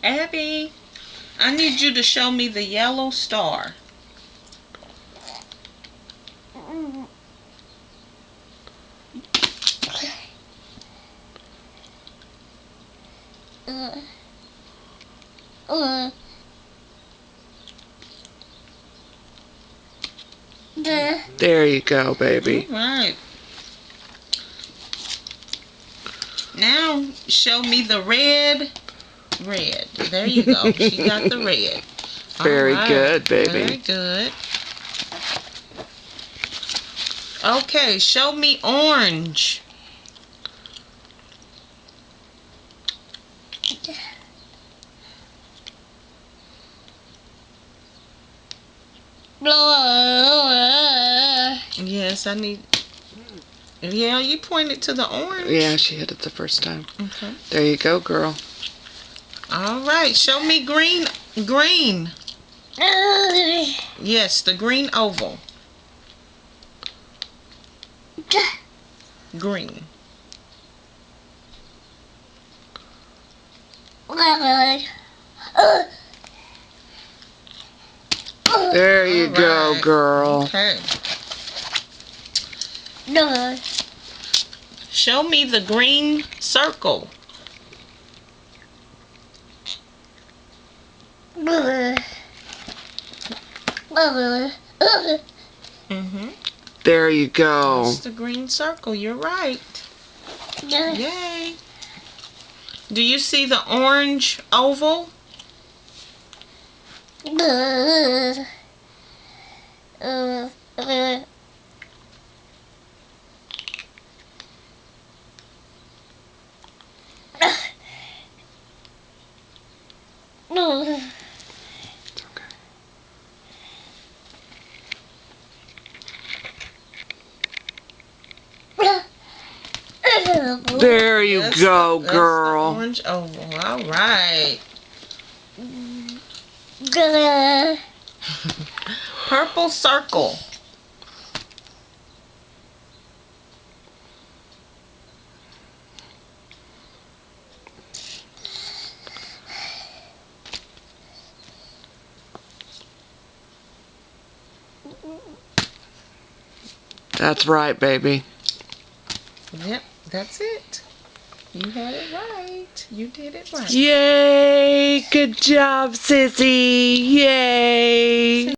Abby, I need you to show me the yellow star. There you go, baby. All right. Now show me the red. Red. There you go. She got the red. Very All right. good, baby. Very good. Okay, show me orange. Yes, I need... Yeah, you pointed to the orange. Yeah, she hit it the first time. Okay. There you go, girl. All right, show me green. Green. Yes, the green oval. Green. There you go, girl. Okay. Show me the green circle. There you go. That's the green circle. You're right. Yay. Do you see the orange oval? There you go, That's girl. the orange oval. All right. Purple circle. That's right, baby. Yep, that's it. You had it right. You did it right. Yay! Good job, sissy. Yay!